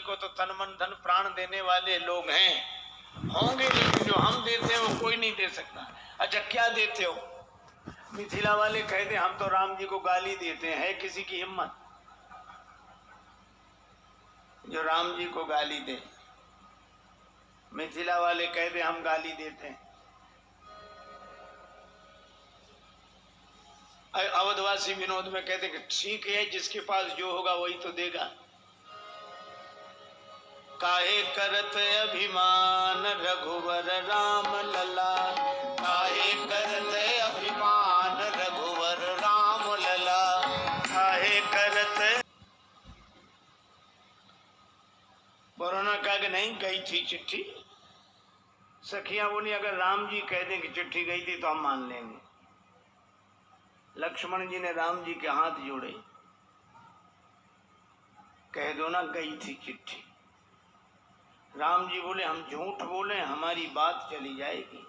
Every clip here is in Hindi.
को तो तन मन धन प्राण देने वाले लोग हैं, होंगे, लेकिन जो हम देते हैं वो कोई नहीं दे सकता। अच्छा क्या देते हो? मिथिला वाले कहते हम तो राम जी को गाली देते हैं। है किसी की हिम्मत जो राम जी को गाली दे? मिथिला वाले कहते हम गाली देते हैं। अवधवासी विनोद में कहते कि ठीक है, जिसके पास जो होगा वही तो देगा। काहे करत अभिमान रघुवर राम लला, काहे करत अभिमान रघुवर राम लला, काहे करत। कोरोना का कि नहीं गई थी चिट्ठी? सखियां बोली अगर राम जी कह दें कि चिट्ठी गई थी तो हम मान लेंगे। लक्ष्मण जी ने राम जी के हाथ जोड़े, कह दो ना गई थी चिट्ठी। राम जी बोले हम झूठ बोले हमारी बात चली जाएगी।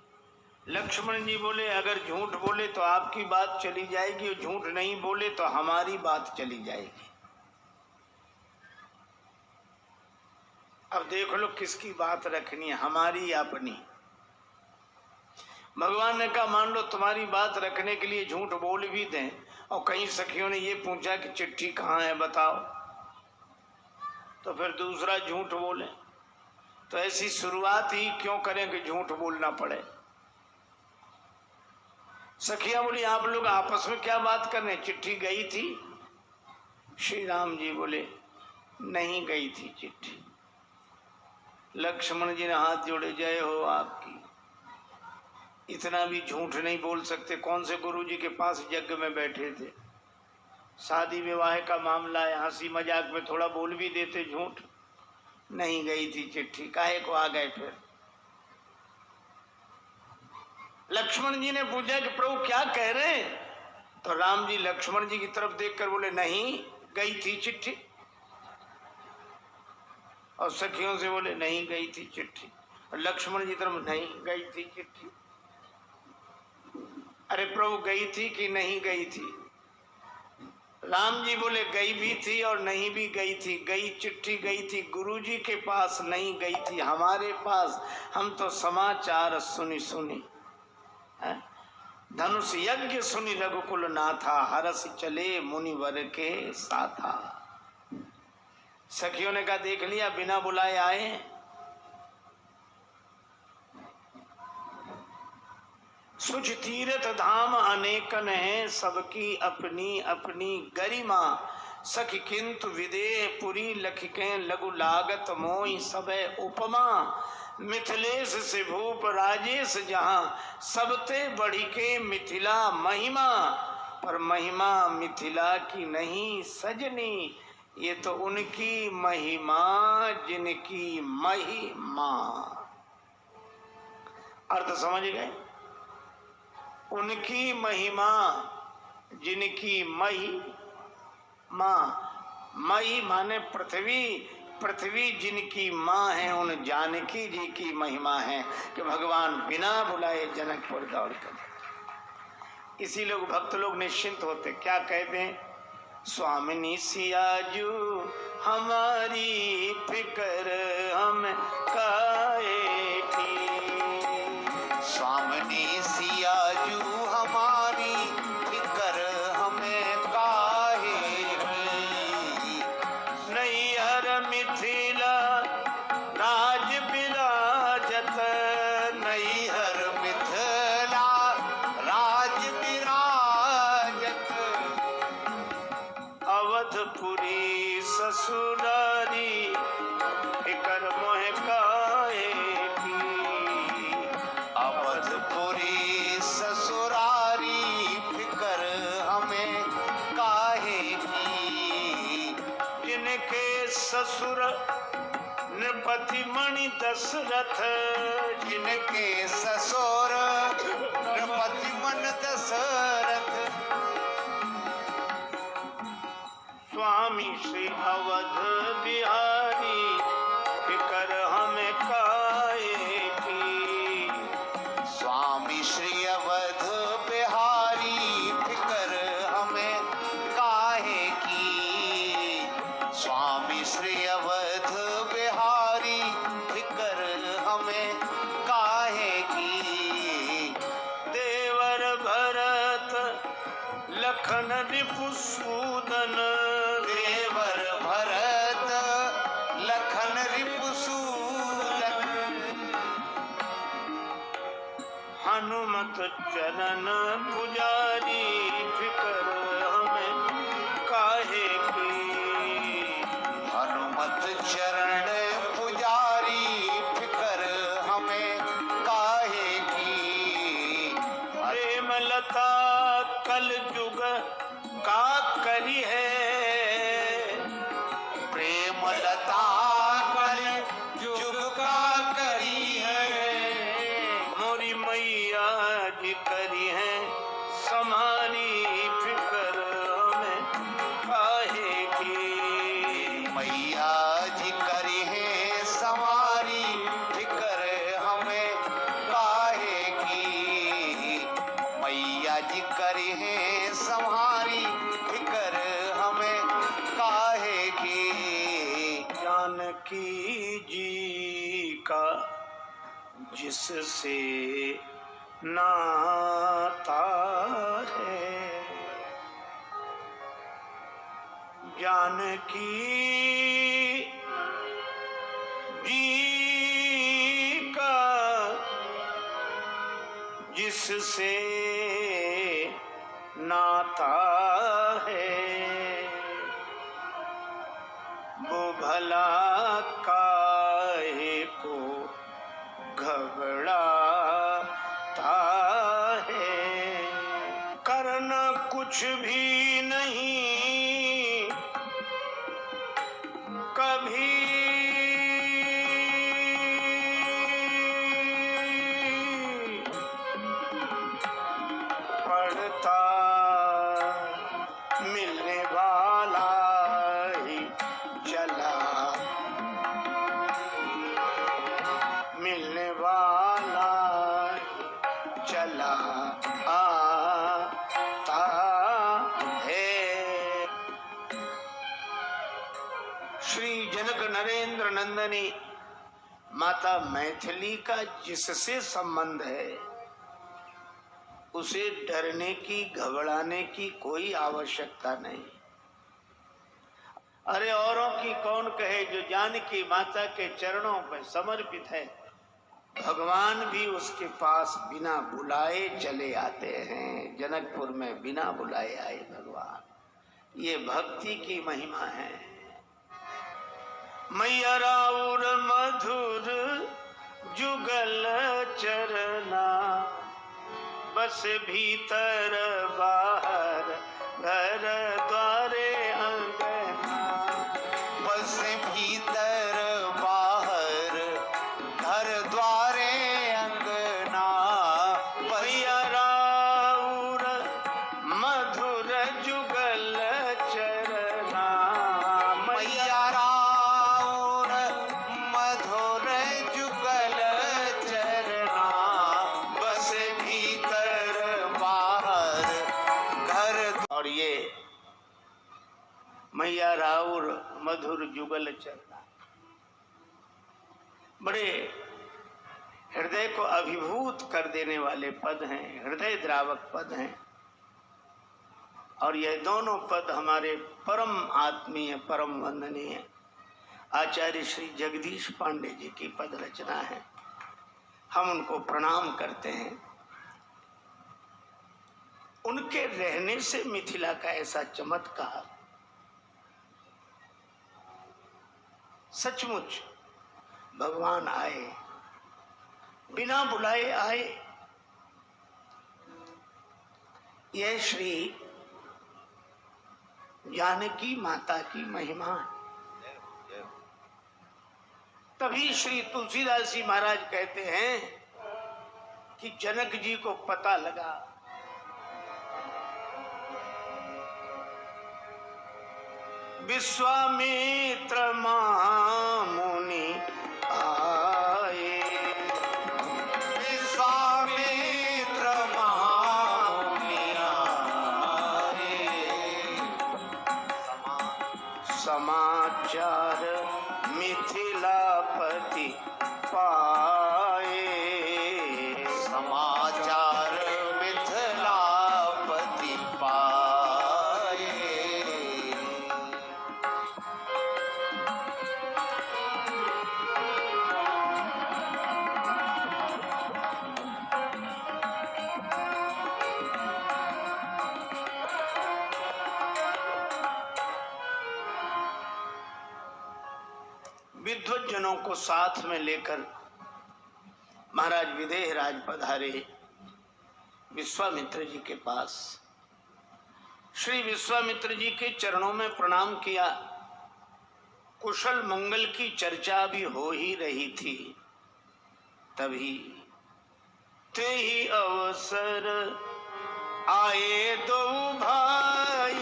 लक्ष्मण जी बोले अगर झूठ बोले तो आपकी बात चली जाएगी और झूठ नहीं बोले तो हमारी बात चली जाएगी। अब देख लो किसकी बात रखनी है, हमारी या अपनी। भगवान ने कहा मान लो तुम्हारी बात रखने के लिए झूठ बोल भी दें और कई सखियों ने ये पूछा कि चिट्ठी कहाँ है बताओ, तो फिर दूसरा झूठ बोले। तो ऐसी शुरुआत ही क्यों करें कि झूठ बोलना पड़े। सखियां बोली आप लोग आपस में क्या बात कर रहे हैं, चिट्ठी गई थी? श्री राम जी बोले नहीं गई थी चिट्ठी। लक्ष्मण जी ने हाथ जोड़े, जय हो आपकी, इतना भी झूठ नहीं बोल सकते। कौन से गुरु जी के पास यज्ञ में बैठे थे, शादी विवाह का मामला है, हंसी मजाक में थोड़ा बोल भी देते झूठ। नहीं गई थी चिट्ठी, काहे को आ गए फिर? लक्ष्मण जी ने पूछा कि प्रभु क्या कह रहे हैं? तो राम जी लक्ष्मण जी की तरफ देखकर बोले नहीं गई थी चिट्ठी। और सखियों से बोले नहीं गई थी चिट्ठी। और लक्ष्मण जी तरफ नहीं गई थी चिट्ठी। अरे प्रभु गई थी कि नहीं गई थी? राम जी बोले गई भी थी और नहीं भी गई थी। गई चिट्ठी गई थी गुरु जी के पास, नहीं गई थी हमारे पास। हम तो समाचार सुनी सुनी धनुष यज्ञ सुनी रघुकुल नाथा, हरस चले मुनिवर के साथा। सखियों ने कहा देख लिया बिना बुलाए आए। सुच तीर्थ धाम अनेकन है, सबकी अपनी अपनी गरिमा। सखी किंतु विदेह पुरी लखिके लघु लागत मोहि सबे उपमा। मिथिलेश से भूप राजेश जहाँ, सबते बढ़ी के मिथिला महिमा। पर महिमा मिथिला की नहीं सजनी, ये तो उनकी महिमा जिनकी महिमा। अर्थ समझ गए? उनकी महिमा जिनकी महिमा। मही माने पृथ्वी, पृथ्वी जिनकी माँ है उन जानकी जी की महिमा है कि भगवान बिना बुलाए जनकपुर दौड़ कर। इसी लोग भक्त लोग निश्चिंत होते, क्या कहते हैं? स्वामिनी सियाजू हमारी फिक्र हम काहे की, स्वामिनी सियाजू हमारी फिक्र हमें काहे की। नैहर मिथिला राज विराजत, नैहर मिथिला राज विराजत। अवधपुरी ससुरारी फिकर मोह काहे की, अवधपुरी ससुरारी फिकर हमें काहे की। जिनके ससुर नृपति मणि दशरथ, जिनके ससुर नृपति मणि दशरथ। स्वामी श्री अवध बिहारी फिकर हमें काहे की, स्वामी श्री अवध बिहारी फिकर हमें काहे की। स्वामी श्री अवध लखन रिपुसूदन देवर भरत लखन रिपुसूदन हनुमत चरण पुजारी फिकर हमें काहे की हनुमत चरण पुजारी फिकर हमें काहे की प्रेम लता कल युग का करी है प्रेम लता कल युग का करी है मोरी मैया जी करी है समारी फिकर हमें काहे की मैया जी करी है सवारी फिकर हमें काहे की मैया जी करी है सवारी फिकर हमें काहे की जानकी जी का जिससे नाता है जानकी जी का जिससे नाता है वो भला काहे को घबराता है करना कुछ भी नहीं कभी पड़ता मिलने वाला ही चला मिलने वाला चला आता है श्री जनक नरेंद्र नंदनी माता मैथिली का जिससे संबंध है उसे डरने की घबराने की कोई आवश्यकता नहीं। अरे औरों की कौन कहे जो जानकी माता के चरणों पर समर्पित है भगवान भी उसके पास बिना बुलाए चले आते हैं। जनकपुर में बिना बुलाए आए भगवान, ये भक्ति की महिमा है। मैया राउर मधुर जुगल चरना बस भीतर बाहर घर द्वारे अंगना बस भीतर बाहर घर द्वारे अंगना मैया राउर मधुर जुगल चरना मैया राउर मधुर जुगल चरना बस भीतर बाहर घर और ये मैया राउर मधुर जुगल चरना बड़े हृदय को अभिभूत कर देने वाले पद हैं, हृदय द्रावक पद हैं। और ये दोनों पद हमारे परम आत्मीय परम वंदनीय आचार्य श्री जगदीश पांडे जी की पद रचना है। हम उनको प्रणाम करते हैं। उनके रहने से मिथिला का ऐसा चमत्कार सचमुच भगवान आए बिना बुलाए आए। यह श्री जानकी माता की महिमा है। तभी श्री तुलसीदास जी महाराज कहते हैं कि जनक जी को पता लगा विश्वामित्र महामुनि आए विश्वामित्र महामुनि आए समाचार मिथिलापति पाए समाचार मिथिलापति पाए विद्वज्जनों को साथ में लेकर महाराज विदेहराज पधारे विश्वामित्र जी के पास। श्री विश्वामित्र जी के चरणों में प्रणाम किया। कुशल मंगल की चर्चा भी हो ही रही थी। तभी ते ही अवसर आए दो भाई,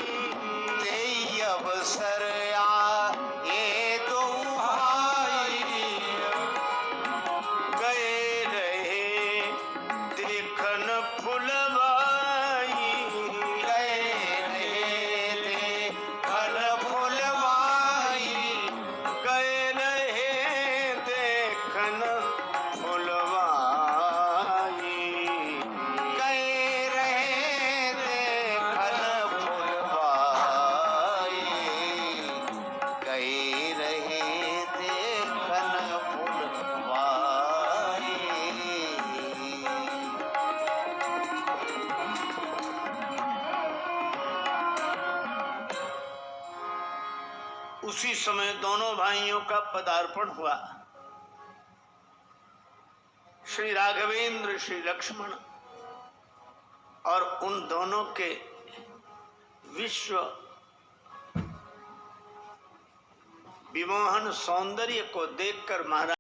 ते ही अवसर आए दो भाई, गए रहे देखन फुलवाई, गए रहे देखन फुलवाई, गए रहे देखन फुलवाई, गए रहे देखन फुलवाई, गए रहे देखन फुलवाई। उसी समय दोनों भाइयों का पदार्पण हुआ। श्री राघवेंद्र, श्री लक्ष्मण और उन दोनों के विश्व विमोहन सौंदर्य को देखकर महाराज